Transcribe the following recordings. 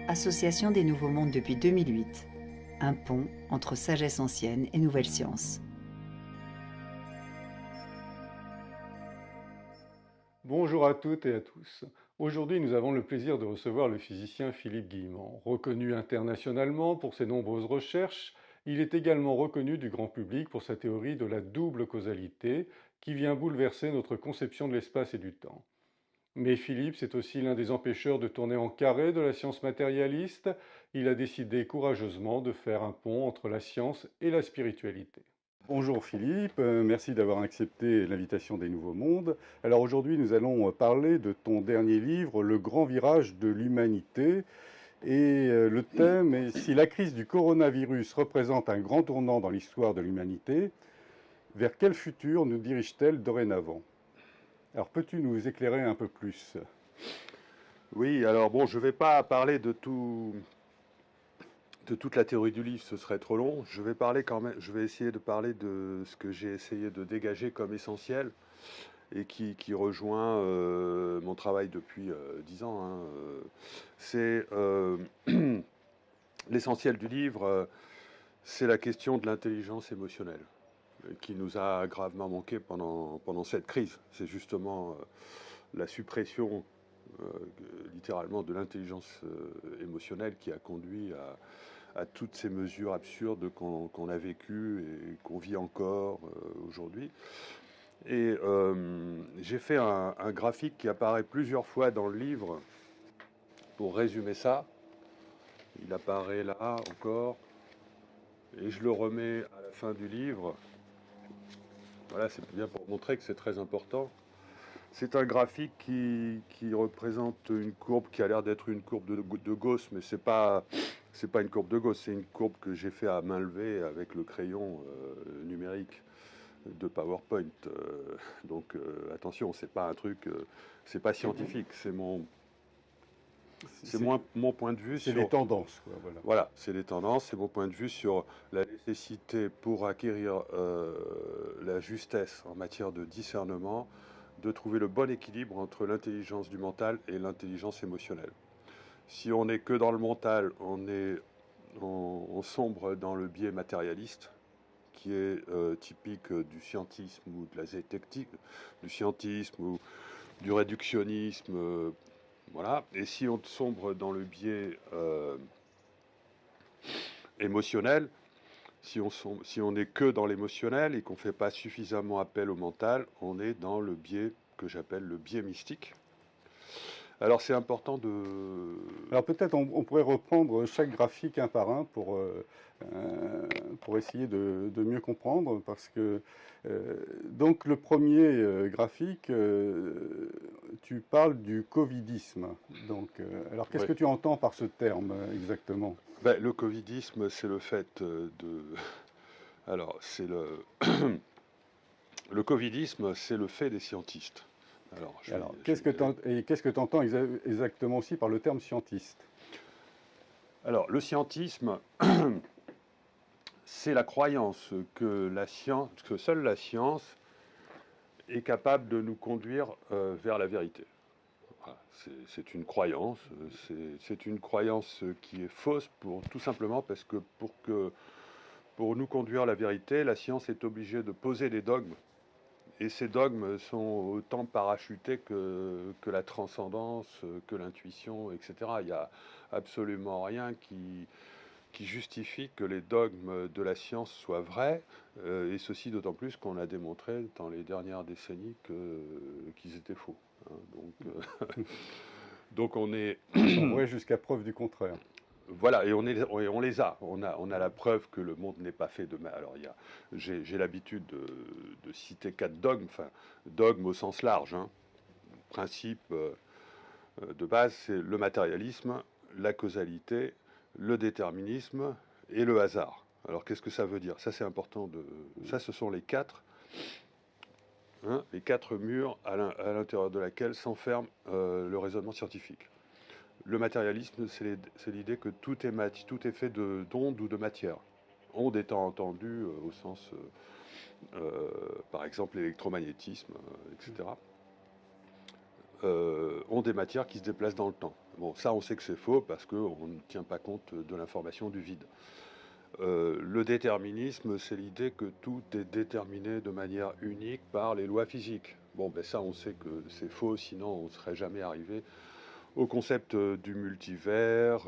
Association des Nouveaux Mondes depuis 2008. Un pont entre sagesse ancienne et nouvelle science. Bonjour à toutes et à tous. Aujourd'hui, nous avons le plaisir de recevoir le physicien Philippe Guillemant. Reconnu internationalement pour ses nombreuses recherches, il est également reconnu du grand public pour sa théorie de la double causalité qui vient bouleverser notre conception de l'espace et du temps. Mais Philippe, c'est aussi l'un des empêcheurs de tourner en carré de la science matérialiste. Il a décidé courageusement de faire un pont entre la science et la spiritualité. Bonjour Philippe, merci d'avoir accepté l'invitation des Nouveaux Mondes. Alors aujourd'hui, nous allons parler de ton dernier livre, Le grand virage de l'humanité. Et le thème est si la crise du coronavirus représente un grand tournant dans l'histoire de l'humanité, vers quel futur nous dirige-t-elle dorénavant? Alors peux-tu nous éclairer un peu plus? Oui, alors bon, je ne vais pas parler de toute la théorie du livre, ce serait trop long. Je vais parler quand même, je vais essayer de parler de ce que j'ai essayé de dégager comme essentiel et qui rejoint mon travail depuis 10 ans, hein. C'est l'essentiel du livre, c'est la question de l'intelligence émotionnelle qui nous a gravement manqué pendant cette crise. C'est justement la suppression littéralement de l'intelligence émotionnelle qui a conduit à toutes ces mesures absurdes qu'on a vécues et qu'on vit encore aujourd'hui. Et j'ai fait un graphique qui apparaît plusieurs fois dans le livre pour résumer ça. Il apparaît là encore, et je le remets à la fin du livre. Voilà, c'est bien pour montrer que c'est très important. C'est un graphique qui représente une courbe qui a l'air d'être une courbe de Gauss, mais c'est pas une courbe de Gauss, c'est une courbe que j'ai fait à main levée avec le crayon numérique de PowerPoint. Donc attention, c'est pas un truc, c'est pas scientifique, c'est mon point de vue C'est sur les tendances, quoi, voilà. Voilà, c'est les tendances, c'est mon point de vue sur la nécessité pour acquérir la justesse en matière de discernement, de trouver le bon équilibre entre l'intelligence du mental et l'intelligence émotionnelle. Si on n'est que dans le mental, on sombre dans le biais matérialiste, qui est typique du scientisme ou de la zététique, du scientisme ou du réductionnisme, voilà. Et si on sombre dans le biais émotionnel, si on n'est que dans l'émotionnel et qu'on ne fait pas suffisamment appel au mental, on est dans le biais que j'appelle le biais mystique. Alors c'est important de... Alors peut-être on pourrait reprendre chaque graphique un par un pour essayer de mieux comprendre, parce que donc le premier graphique, tu parles du covidisme. Donc, alors qu'est-ce Ouais. que tu entends par ce terme exactement? Ben, le covidisme, c'est le fait de... Alors, c'est le... Le covidisme, c'est le fait des scientistes. Alors, qu'est-ce que tu entends exactement aussi par le terme scientiste? Alors, le scientisme, c'est la croyance que seule la science est capable de nous conduire vers la vérité. Voilà, c'est une croyance, c'est une croyance qui est fausse tout simplement parce que pour nous conduire à la vérité, la science est obligée de poser des dogmes. Et ces dogmes sont autant parachutés que la transcendance, que l'intuition, etc. Il n'y a absolument rien qui justifie que les dogmes de la science soient vrais, et ceci d'autant plus qu'on a démontré dans les dernières décennies qu'ils étaient faux, hein. Donc on est... Ils sont vrais jusqu'à preuve du contraire. Voilà, et on les a. On a la preuve que le monde n'est pas fait de mal. Alors, j'ai l'habitude de citer 4 dogmes, enfin, dogmes au sens large, hein. Principe de base, c'est le matérialisme, la causalité, le déterminisme et le hasard. Alors, qu'est-ce que ça veut dire? Ça, c'est important de... Ça, ce sont les 4, hein, les 4 murs à l'intérieur de laquelle s'enferme le raisonnement scientifique. Le matérialisme, c'est l'idée que tout est fait d'ondes ou de matière. Onde étant entendu au sens, par exemple, l'électromagnétisme, etc. Ondes et matières qui se déplacent dans le temps. Bon, ça, on sait que c'est faux parce qu'on ne tient pas compte de l'information du vide. Le déterminisme, c'est l'idée que tout est déterminé de manière unique par les lois physiques. Bon, ben ça, on sait que c'est faux, sinon on ne serait jamais arrivé au concept du multivers,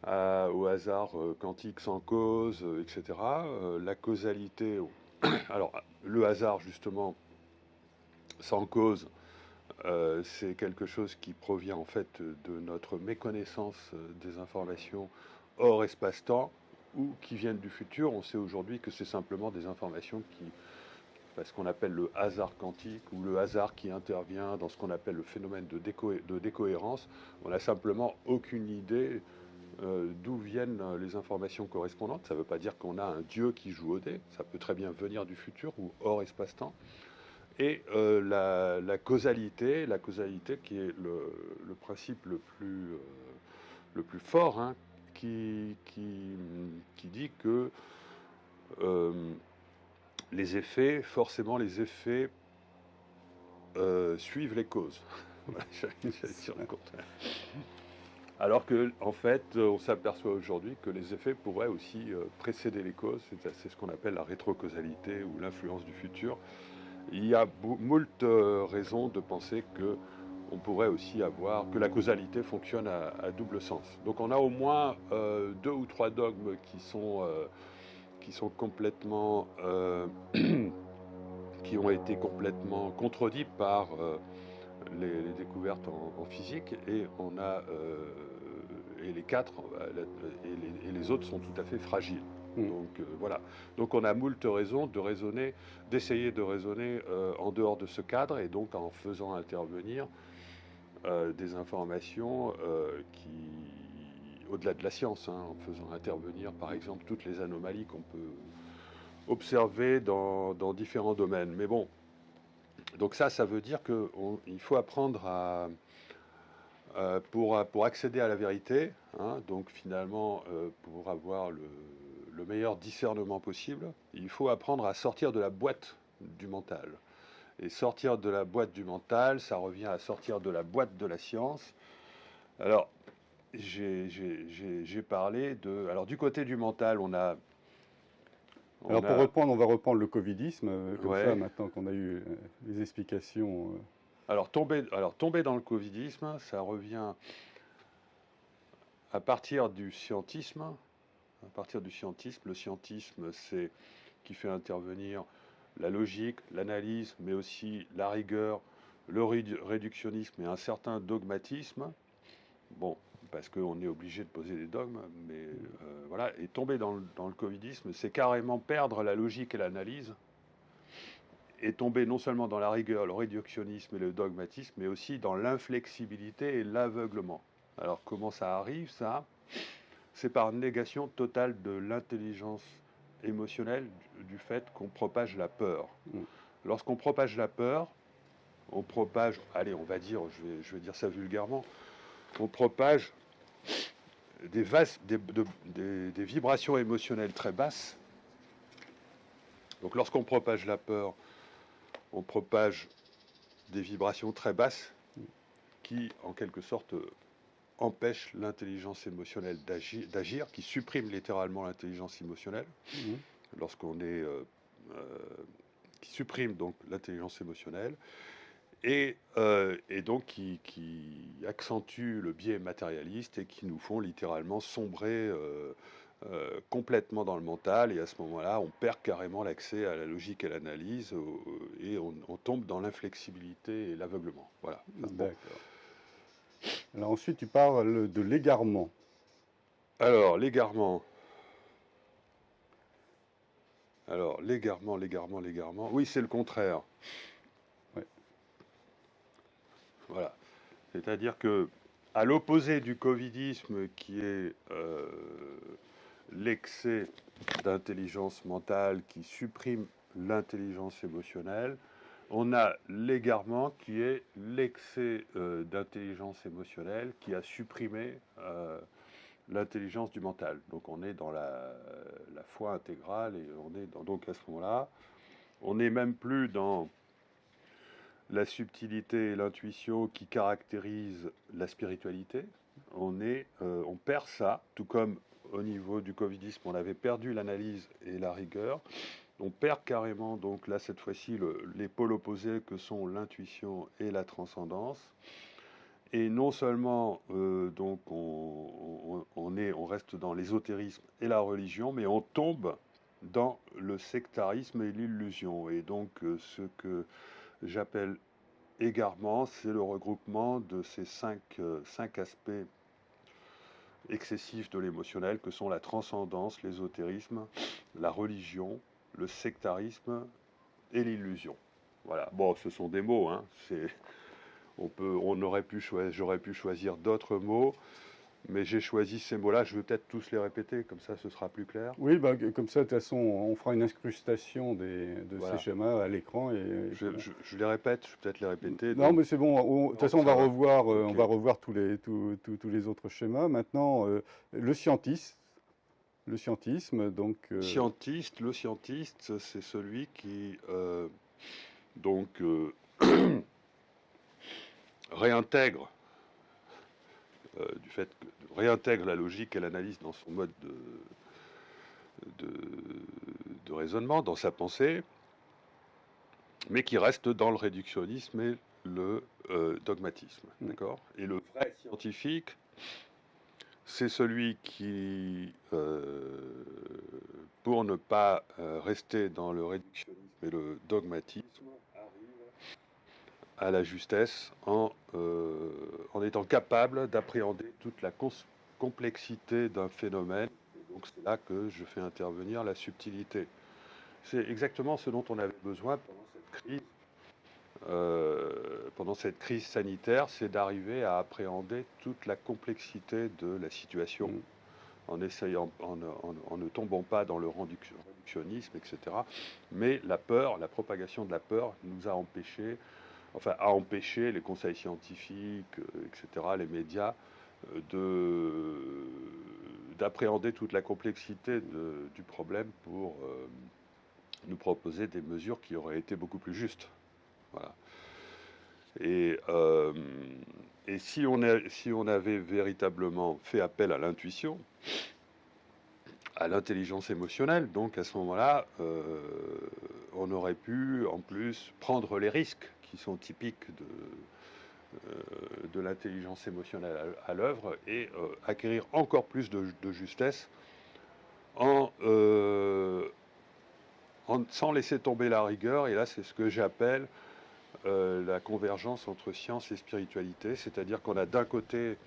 au hasard quantique sans cause, etc. La causalité, alors le hasard justement sans cause, c'est quelque chose qui provient en fait de notre méconnaissance des informations hors espace-temps ou qui viennent du futur. On sait aujourd'hui que c'est simplement des informations qui, ce qu'on appelle le hasard quantique ou le hasard qui intervient dans ce qu'on appelle le phénomène de décohérence. On n'a simplement aucune idée d'où viennent les informations correspondantes. Ça ne veut pas dire qu'on a un dieu qui joue au dé, ça peut très bien venir du futur ou hors espace-temps. Et la causalité qui est le principe le plus fort, hein, qui dit que les effets, forcément les effets suivent les causes. Voilà, j'allais dire le contraire. Alors que, en fait, on s'aperçoit aujourd'hui que les effets pourraient aussi précéder les causes. C'est ce qu'on appelle la rétrocausalité ou l'influence du futur. Il y a moult raisons de penser que on pourrait aussi avoir que la causalité fonctionne à double sens. Donc on a au moins 2 ou 3 dogmes qui sont complètement qui ont été complètement contredits par les découvertes en physique, et on a et les 4 et les autres sont tout à fait fragiles. Donc voilà. Donc on a moult raisons de raisonner, d'essayer de raisonner en dehors de ce cadre, et donc en faisant intervenir des informations qui, au-delà de la science, hein, en faisant intervenir par exemple toutes les anomalies qu'on peut observer dans différents domaines. Mais bon, donc ça veut dire qu'il faut apprendre pour accéder à la vérité, hein, donc finalement pour avoir le meilleur discernement possible, il faut apprendre à sortir de la boîte du mental. Et sortir de la boîte du mental, ça revient à sortir de la boîte de la science. Alors, j'ai parlé de... Alors, du côté du mental, on a... Alors, pour reprendre, on va reprendre le covidisme, comme ouais. ça, maintenant qu'on a eu les explications. Alors, tomber dans le covidisme, ça revient à partir du scientisme. À partir du scientisme, le scientisme, c'est qui fait intervenir la logique, l'analyse, mais aussi la rigueur, le réductionnisme et un certain dogmatisme. Bon, parce qu'on est obligé de poser des dogmes, mais voilà. Et tomber dans le covidisme, c'est carrément perdre la logique et l'analyse, et tomber non seulement dans la rigueur, le réductionnisme et le dogmatisme, mais aussi dans l'inflexibilité et l'aveuglement. Alors comment ça arrive, ça ? C'est par négation totale de l'intelligence émotionnelle du fait qu'on propage la peur. Lorsqu'on propage la peur, on propage, allez, on va dire, je vais dire ça vulgairement, on propage des vibrations émotionnelles très basses. Donc lorsqu'on propage la peur, on propage des vibrations très basses qui, en quelque sorte, empêchent l'intelligence émotionnelle d'agir, qui suppriment littéralement l'intelligence émotionnelle. Lorsqu'on est... qui supprime donc l'intelligence émotionnelle, et donc qui accentue le biais matérialiste et qui nous font littéralement sombrer complètement dans le mental, et à ce moment-là, on perd carrément l'accès à la logique et l'analyse, et on tombe dans l'inflexibilité et l'aveuglement. Voilà. Enfin, bon. D'accord. Alors ensuite, tu parles de l'égarement. Alors, l'égarement. Alors, l'égarement. Oui, c'est le contraire. Ouais. Voilà. C'est-à-dire que, à l'opposé du covidisme, qui est l'excès d'intelligence mentale qui supprime l'intelligence émotionnelle, on a l'égarement qui est l'excès d'intelligence émotionnelle qui a supprimé l'intelligence du mental. Donc on est dans la foi intégrale, et on est donc à ce moment-là, on n'est même plus dans la subtilité et l'intuition qui caractérisent la spiritualité. On perd ça, tout comme au niveau du covidisme, on avait perdu l'analyse et la rigueur. On perd carrément, donc là, cette fois-ci, les pôles opposés que sont l'intuition et la transcendance. Et non seulement donc on reste dans l'ésotérisme et la religion, mais on tombe dans le sectarisme et l'illusion. Et donc ce que j'appelle égarement, c'est le regroupement de ces cinq aspects excessifs de l'émotionnel que sont la transcendance, l'ésotérisme, la religion, le sectarisme et l'illusion. Voilà. Bon, ce sont des mots, hein. J'aurais pu choisir d'autres mots, mais j'ai choisi ces mots-là. Je vais peut-être tous les répéter, comme ça ce sera plus clair. Oui, bah, comme ça, de toute façon, on fera une incrustation de Voilà. ces schémas à l'écran. Je les répète, je vais peut-être les répéter. Non, mais c'est bon. De toute façon, on va revoir, okay. On va revoir tous les autres schémas. Maintenant, le scientisme, donc. Le scientiste, c'est celui qui réintègre réintègre la logique et l'analyse dans son mode de raisonnement, dans sa pensée, mais qui reste dans le réductionnisme et le dogmatisme. D'accord ? Et le vrai scientifique, c'est celui qui, pour ne pas rester dans le réductionnisme et le dogmatisme, à la justesse en étant capable d'appréhender toute la complexité d'un phénomène. Et donc c'est là que je fais intervenir la subtilité. C'est exactement ce dont on avait besoin pendant cette crise sanitaire, c'est d'arriver à appréhender toute la complexité de la situation en ne tombant pas dans le réductionnisme, etc. Mais la peur, la propagation de la peur nous a empêché les conseils scientifiques, etc., les médias, d'appréhender toute la complexité du problème pour nous proposer des mesures qui auraient été beaucoup plus justes. Voilà. Et si on avait véritablement fait appel à l'intuition, à l'intelligence émotionnelle, donc à ce moment-là, on aurait pu en plus prendre les risques qui sont typiques de l'intelligence émotionnelle à l'œuvre et acquérir encore plus de justesse sans laisser tomber la rigueur. Et là, c'est ce que j'appelle la convergence entre science et spiritualité, c'est-à-dire qu'on a d'un côté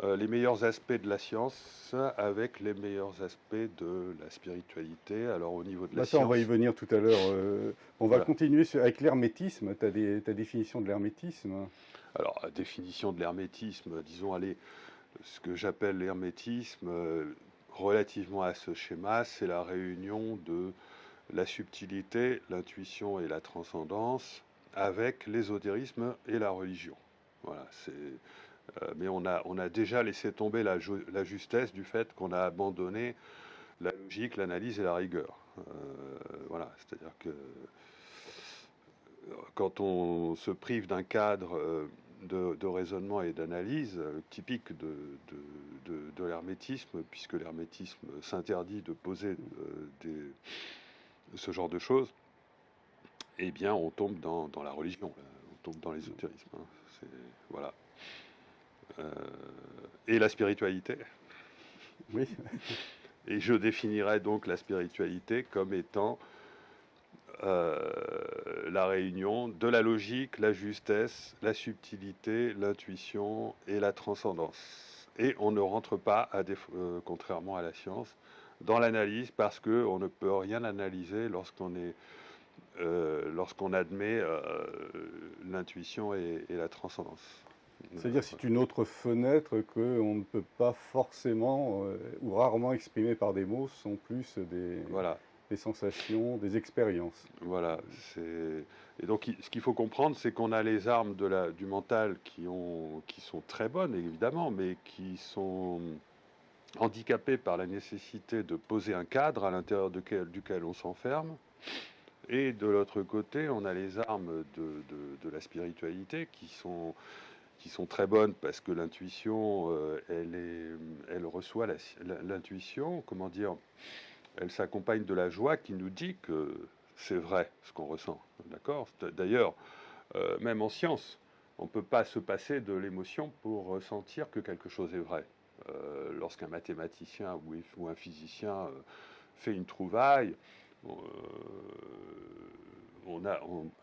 les meilleurs aspects de la science avec les meilleurs aspects de la spiritualité. Alors au niveau de la science... on va y venir tout à l'heure. On va continuer avec l'hermétisme. Ta définition de l'hermétisme. Alors, la définition de l'hermétisme, disons, ce que j'appelle l'hermétisme, relativement à ce schéma, c'est la réunion de la subtilité, l'intuition et la transcendance avec l'ésotérisme et la religion. Voilà, mais on a déjà laissé tomber la justesse du fait qu'on a abandonné la logique, l'analyse et la rigueur. Voilà, c'est-à-dire que quand on se prive d'un cadre de raisonnement et d'analyse typique de l'hermétisme, puisque l'hermétisme s'interdit de poser ce genre de choses, eh bien on tombe dans la religion, on tombe dans l'ésotérisme. Hein. Voilà. Et la spiritualité. Oui. Et je définirais donc la spiritualité comme étant la réunion de la logique, la justesse, la subtilité, l'intuition et la transcendance. Et on ne rentre pas, contrairement à la science, dans l'analyse parce qu'on ne peut rien analyser lorsqu'on admet l'intuition et la transcendance. C'est-à-dire c'est une autre fenêtre qu'on ne peut pas forcément ou rarement exprimer par des mots, ce sont plus des sensations, des expériences. Voilà. Et donc ce qu'il faut comprendre, c'est qu'on a les armes du mental qui sont très bonnes, évidemment, mais qui sont handicapées par la nécessité de poser un cadre à l'intérieur duquel on s'enferme. Et de l'autre côté, on a les armes de la spiritualité qui sont très bonnes parce que l'intuition, elle reçoit l'intuition, comment dire, elle s'accompagne de la joie qui nous dit que c'est vrai ce qu'on ressent. D'accord? D'ailleurs, même en science, on ne peut pas se passer de l'émotion pour ressentir que quelque chose est vrai. Lorsqu'un mathématicien ou un physicien fait une trouvaille,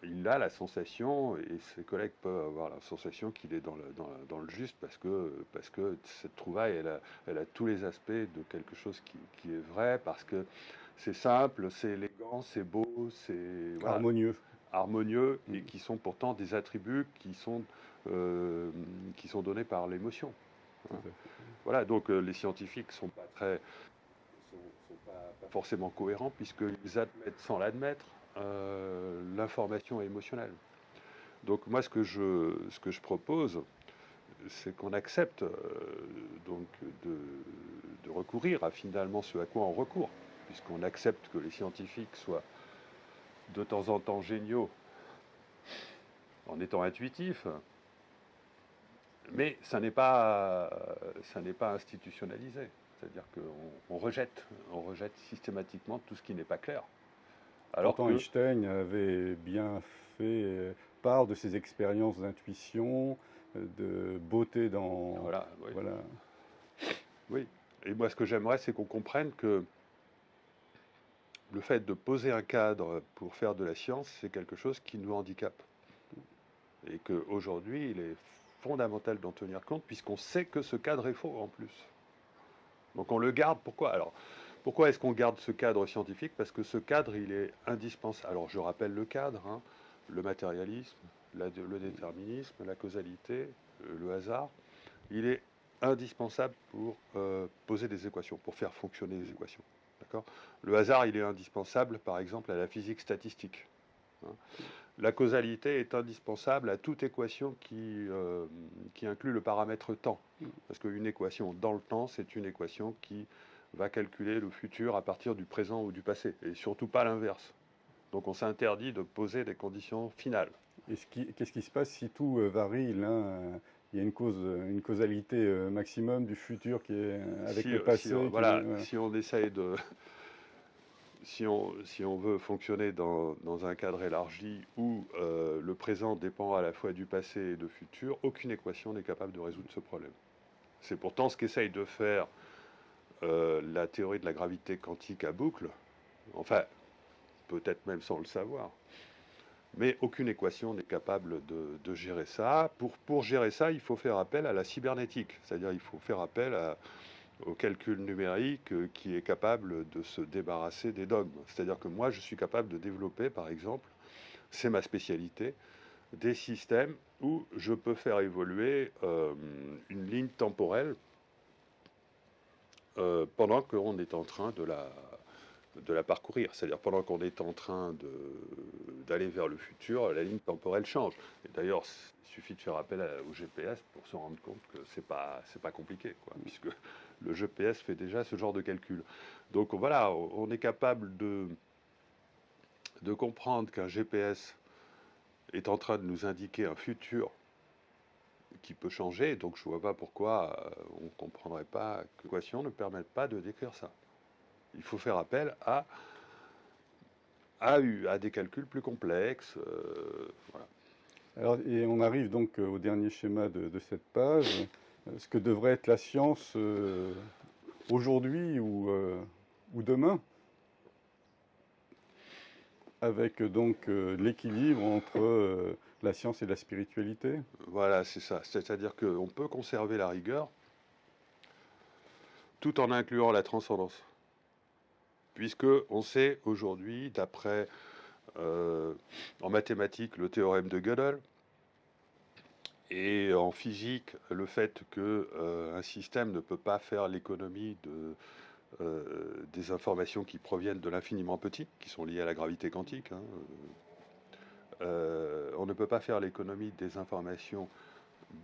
il a la sensation, et ses collègues peuvent avoir la sensation qu'il est dans le juste parce que cette trouvaille, elle a tous les aspects de quelque chose qui est vrai, parce que c'est simple, c'est élégant, c'est beau, c'est voilà, harmonieux, et qui sont pourtant des attributs qui sont donnés par l'émotion. Hein. Voilà, donc les scientifiques sont pas pas forcément cohérents puisqu'ils admettent sans l'admettre l'information émotionnelle. Donc moi ce que je propose, c'est qu'on accepte donc de recourir à finalement ce à quoi on recourt, puisqu'on accepte que les scientifiques soient de temps en temps géniaux en étant intuitifs, mais ça n'est pas institutionnalisé. C'est-à-dire qu'on rejette systématiquement tout ce qui n'est pas clair. Pourtant, Einstein avait bien fait part de ses expériences d'intuition, de beauté dans... Voilà, oui. Voilà. Oui, et moi ce que j'aimerais, c'est qu'on comprenne que le fait de poser un cadre pour faire de la science, c'est quelque chose qui nous handicape. Et qu'aujourd'hui, il est fondamental d'en tenir compte, puisqu'on sait que ce cadre est faux en plus. Donc on le garde, pourquoi? Alors, pourquoi est-ce qu'on garde ce cadre scientifique? Parce que ce cadre, il est indispensable. Alors je rappelle le cadre, hein, le matérialisme, le déterminisme, la causalité, le hasard. Il est indispensable pour poser des équations, pour faire fonctionner les équations. D'accord? Le hasard, il est indispensable, par exemple, à la physique statistique. Hein. La causalité est indispensable à toute équation qui inclut le paramètre temps. Parce qu'une équation dans le temps, c'est une équation qui va calculer le futur à partir du présent ou du passé, et surtout pas l'inverse. Donc on s'interdit de poser des conditions finales. Et qu'est-ce qui se passe si tout varie là, il y a une causalité maximum du futur qui est avec le passé. Si on essaye de... Si on veut fonctionner dans un cadre élargi où le présent dépend à la fois du passé et du futur, aucune équation n'est capable de résoudre ce problème. C'est pourtant ce qu'essaye de faire la théorie de la gravité quantique à boucle, enfin, peut-être même sans le savoir. Mais aucune équation n'est capable de gérer ça. Pour gérer ça, il faut faire appel à la cybernétique, c'est-à-dire il faut faire appel au calcul numérique qui est capable de se débarrasser des dogmes. C'est-à-dire que moi, je suis capable de développer, par exemple, c'est ma spécialité, des systèmes où je peux faire évoluer une ligne temporelle pendant qu'on est en train de la parcourir. C'est-à-dire pendant qu'on est en train d'aller vers le futur, la ligne temporelle change. Et d'ailleurs, il suffit de faire appel au GPS pour se rendre compte que c'est pas compliqué, quoi, puisque le GPS fait déjà ce genre de calcul. Donc voilà, on est capable de comprendre qu'un GPS est en train de nous indiquer un futur qui peut changer, donc je ne vois pas pourquoi on ne comprendrait pas que l'équation ne permette pas de décrire ça. Il faut faire appel à des calculs plus complexes. Voilà. Alors, et on arrive donc au dernier schéma de cette page. Ce que devrait être la science aujourd'hui ou demain, avec donc l'équilibre entre la science et la spiritualité. Voilà, c'est ça. C'est-à-dire qu'on peut conserver la rigueur tout en incluant la transcendance. Puisque on sait aujourd'hui, d'après en mathématiques le théorème de Gödel, et en physique le fait qu'un système ne peut pas faire l'économie des informations qui proviennent de l'infiniment petit, qui sont liées à la gravité quantique. Hein. On ne peut pas faire l'économie des informations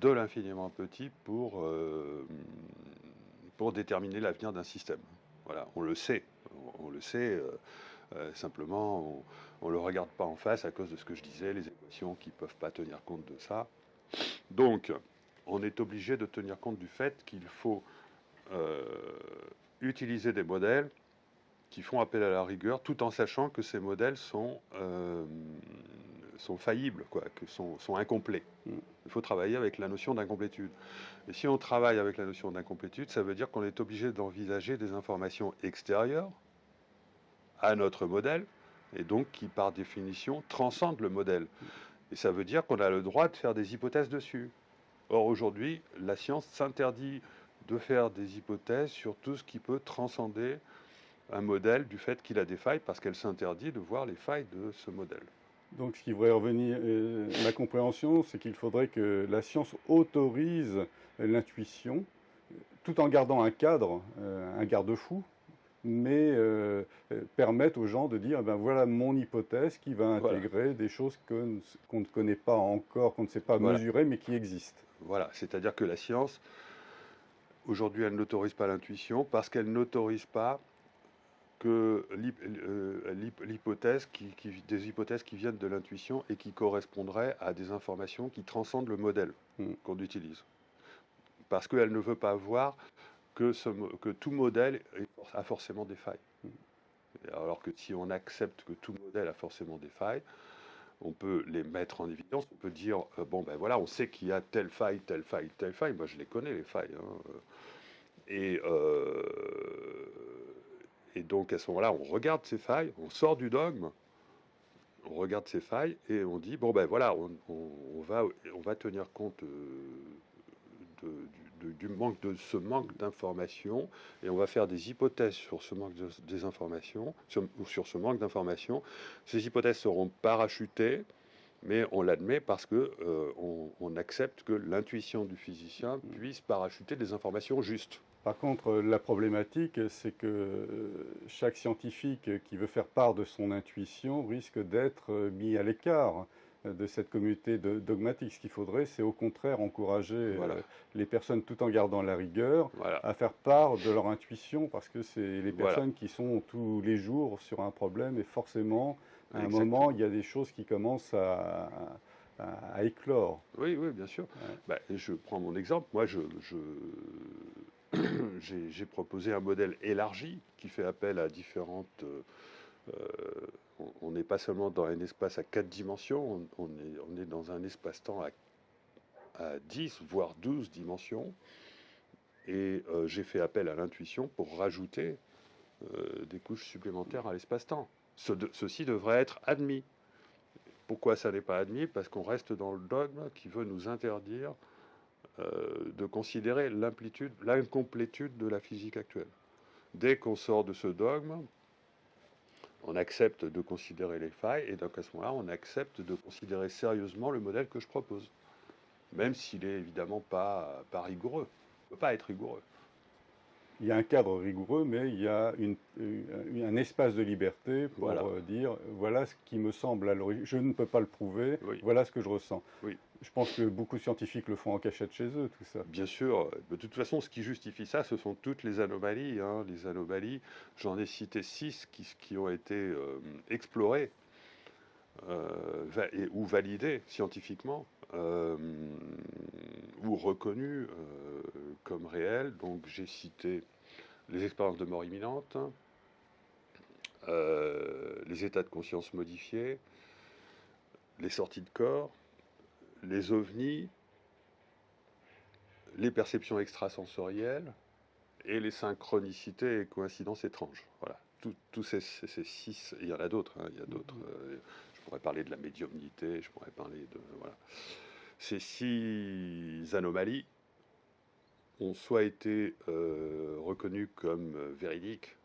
de l'infiniment petit pour déterminer l'avenir d'un système. Voilà, on le sait. Simplement, on ne le regarde pas en face à cause de ce que je disais, les équations qui ne peuvent pas tenir compte de ça. Donc, on est obligé de tenir compte du fait qu'il faut utiliser des modèles qui font appel à la rigueur, tout en sachant que ces modèles sont faillibles, quoi, que sont incomplets. Il faut travailler avec la notion d'incomplétude. Et si on travaille avec la notion d'incomplétude, ça veut dire qu'on est obligé d'envisager des informations extérieures à notre modèle, et donc qui, par définition, transcendent le modèle. Et ça veut dire qu'on a le droit de faire des hypothèses dessus. Or, aujourd'hui, la science s'interdit de faire des hypothèses sur tout ce qui peut transcender un modèle du fait qu'il a des failles, parce qu'elle s'interdit de voir les failles de ce modèle. Donc, ce qui devrait revenir, ma compréhension, c'est qu'il faudrait que la science autorise l'intuition, tout en gardant un cadre, un garde-fou, mais permettre aux gens de dire, eh ben, voilà mon hypothèse qui va intégrer des choses qu'on ne connaît pas encore, qu'on ne sait pas mesurer, mais qui existent. Voilà, c'est-à-dire que la science, aujourd'hui, elle n'autorise pas l'intuition parce qu'elle n'autorise pas que des hypothèses qui viennent de l'intuition et qui correspondraient à des informations qui transcendent le modèle qu'on utilise. Parce qu'elle ne veut pas voir que tout modèle a forcément des failles. Alors que si on accepte que tout modèle a forcément des failles, on peut les mettre en évidence, on peut dire, bon ben voilà, on sait qu'il y a telle faille, telle faille, telle faille, moi je les connais les failles. Et donc à ce moment-là, on regarde ces failles, on sort du dogme, on regarde ces failles et on dit, bon ben voilà, on va tenir compte de ce manque d'informations et on va faire des hypothèses sur ce manque des informations, sur ce manque d'informations. Ces hypothèses seront parachutées, mais on l'admet parce que on accepte que l'intuition du physicien puisse parachuter des informations justes. Par contre, la problématique, c'est que chaque scientifique qui veut faire part de son intuition risque d'être mis à l'écart de cette communauté dogmatique. Ce qu'il faudrait, c'est au contraire encourager les personnes, tout en gardant la rigueur, à faire part de leur intuition, parce que c'est les personnes qui sont tous les jours sur un problème, et forcément, à un moment, il y a des choses qui commencent à éclore. Oui, oui, bien sûr. Ouais. Bah, je prends mon exemple. Moi, j'ai proposé un modèle élargi qui fait appel à différentes... on n'est pas seulement dans un espace à 4 dimensions, on est dans un espace-temps à 10, voire 12 dimensions. Et j'ai fait appel à l'intuition pour rajouter des couches supplémentaires à l'espace-temps. Ceci devrait être admis. Pourquoi ça n'est pas admis? Parce qu'on reste dans le dogme qui veut nous interdire de considérer l'incomplétude de la physique actuelle. Dès qu'on sort de ce dogme, on accepte de considérer les failles, et donc à ce moment-là, on accepte de considérer sérieusement le modèle que je propose. Même s'il n'est évidemment pas rigoureux. Il ne peut pas être rigoureux. Il y a un cadre rigoureux, mais il y a un espace de liberté pour dire, voilà ce qui me semble à l'origine. Je ne peux pas le prouver, voilà ce que je ressens. Oui. Je pense que beaucoup de scientifiques le font en cachette chez eux, tout ça. Bien sûr. De toute façon, ce qui justifie ça, ce sont toutes les anomalies. Hein. Les anomalies, j'en ai cité 6 qui ont été explorées ou validées scientifiquement, ou reconnues comme réelles. Donc j'ai cité les expériences de mort imminente, les états de conscience modifiés, les sorties de corps, les ovnis, les perceptions extrasensorielles et les synchronicités et coïncidences étranges. Voilà. Tous ces 6, il y en a d'autres. Hein, il y a d'autres. Je pourrais parler de la médiumnité, je pourrais parler de... Voilà. Ces 6 anomalies ont soit été reconnues comme véridiques,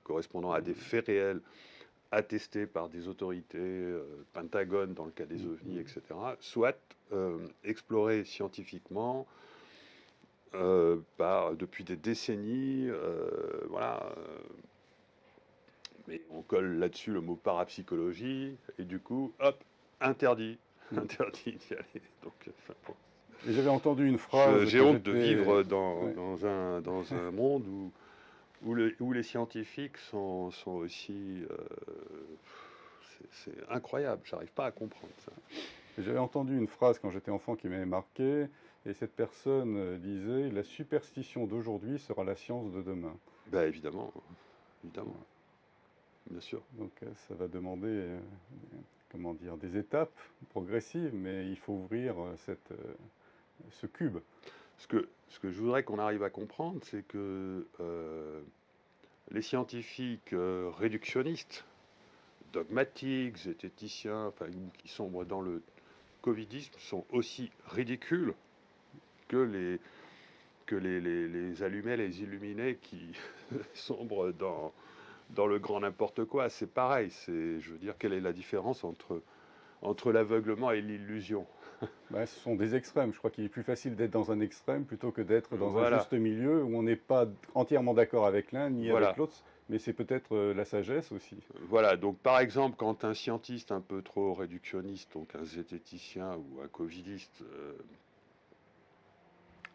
correspondant à des faits réels attestés par des autorités, Pentagone dans le cas des ovnis, etc., soit explorées scientifiquement depuis des décennies, mais on colle là-dessus le mot parapsychologie, et du coup, hop, interdit d'y aller. Donc, bon. J'avais entendu une phrase... J'ai honte de vivre dans un monde où les scientifiques sont aussi... c'est incroyable, j'arrive pas à comprendre ça. J'avais entendu une phrase quand j'étais enfant qui m'avait marqué, et cette personne disait « La superstition d'aujourd'hui sera la science de demain ». Ben évidemment, évidemment, bien sûr. Donc ça va demander comment dire, des étapes progressives, mais il faut ouvrir ce cube. Ce que je voudrais qu'on arrive à comprendre, c'est que les scientifiques réductionnistes, dogmatiques, zététiciens, enfin, qui sombrent dans le covidisme, sont aussi ridicules que les allumés, les illuminés qui sombrent dans le grand n'importe quoi. C'est pareil. Je veux dire, quelle est la différence entre l'aveuglement et l'illusion? Ce sont des extrêmes. Je crois qu'il est plus facile d'être dans un extrême plutôt que d'être dans Voilà. un juste milieu où on n'est pas entièrement d'accord avec l'un ni Voilà. avec l'autre. Mais c'est peut-être la sagesse aussi. Voilà, donc par exemple, quand un scientiste un peu trop réductionniste, donc un zététicien ou un covidiste,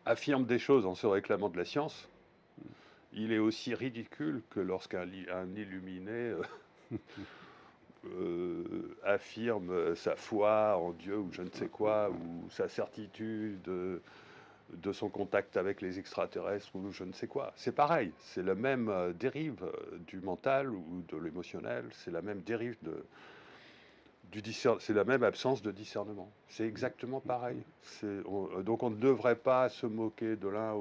affirme des choses en se réclamant de la science, il est aussi ridicule que lorsqu'un illuminé affirme sa foi en Dieu ou je ne sais quoi, ou sa certitude de son contact avec les extraterrestres ou je ne sais quoi. C'est pareil, c'est la même dérive du mental ou de l'émotionnel, c'est la même dérive c'est la même absence de discernement. C'est exactement pareil. Donc on ne devrait pas se moquer de l'un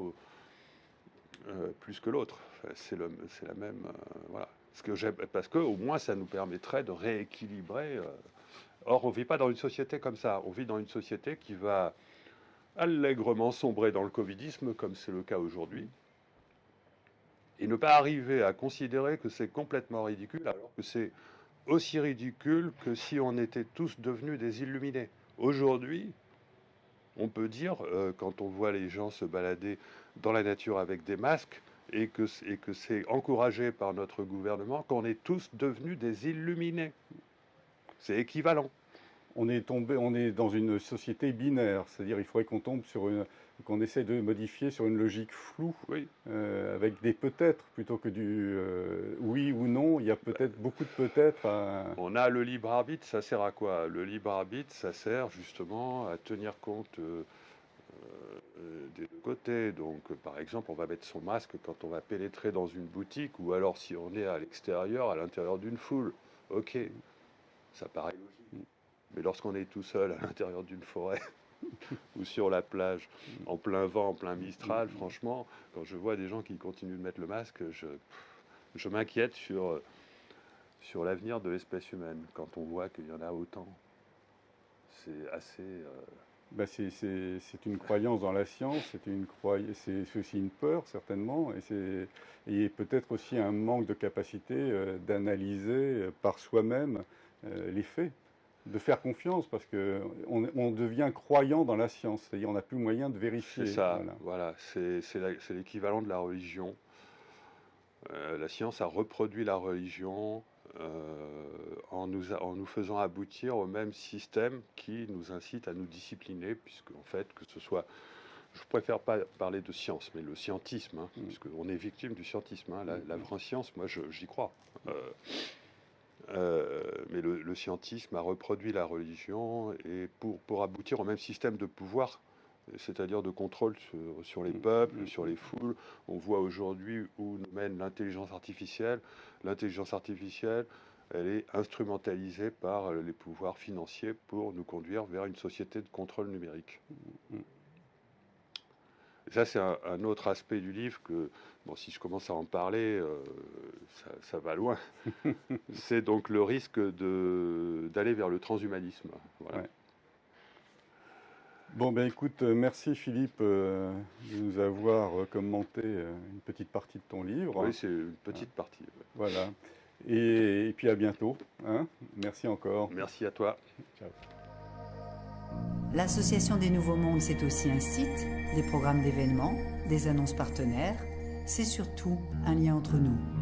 plus que l'autre. C'est la même... voilà. Parce que au moins ça nous permettrait de rééquilibrer. Or on ne vit pas dans une société comme ça. On vit dans une société qui va allègrement sombrer dans le covidisme, comme c'est le cas aujourd'hui, et ne pas arriver à considérer que c'est complètement ridicule, alors que c'est aussi ridicule que si on était tous devenus des illuminés. Aujourd'hui, on peut dire, quand on voit les gens se balader dans la nature avec des masques, et que c'est encouragé par notre gouvernement, qu'on est tous devenus des illuminés. C'est équivalent. On est dans une société binaire, c'est-à-dire il faudrait qu'on essaie de modifier sur une logique floue, Oui. Avec des peut-être plutôt que du oui ou non. Il y a peut-être beaucoup de peut-être. On a le libre arbitre, ça sert à quoi? Le libre arbitre, ça sert justement à tenir compte des deux côtés. Donc, par exemple, on va mettre son masque quand on va pénétrer dans une boutique, ou alors si on est à l'extérieur, à l'intérieur d'une foule. Ok, ça paraît logique. Mais lorsqu'on est tout seul à l'intérieur d'une forêt ou sur la plage, en plein vent, en plein Mistral, franchement, quand je vois des gens qui continuent de mettre le masque, je m'inquiète sur l'avenir de l'espèce humaine, quand on voit qu'il y en a autant. C'est assez... c'est une croyance dans la science, c'est aussi une peur certainement, et peut-être aussi un manque de capacité d'analyser par soi-même les faits. De faire confiance, parce qu'on devient croyant dans la science, c'est-à-dire on n'a plus moyen de vérifier. C'est ça, voilà. C'est l'équivalent de la religion. La science a reproduit la religion en nous faisant aboutir au même système qui nous incite à nous discipliner, puisque en fait, que ce soit... Je préfère pas parler de science, mais le scientisme, puisqu'on est victime du scientisme. La vraie science, moi j'y crois. Mais le scientisme a reproduit la religion et pour aboutir au même système de pouvoir, c'est-à-dire de contrôle sur les peuples, sur les foules. On voit aujourd'hui où nous mène l'intelligence artificielle. L'intelligence artificielle, elle est instrumentalisée par les pouvoirs financiers pour nous conduire vers une société de contrôle numérique. Et ça, c'est un autre aspect du livre que, bon, si je commence à en parler, ça va loin. C'est donc le risque d'aller vers le transhumanisme. Voilà. Ouais. Bon, écoute, merci Philippe de nous avoir commenté une petite partie de ton livre. Oui, c'est une petite partie. Ouais. Voilà. Et puis à bientôt. Merci encore. Merci à toi. Ciao. L'Association des Nouveaux Mondes, c'est aussi un site, des programmes d'événements, des annonces partenaires. C'est surtout un lien entre nous.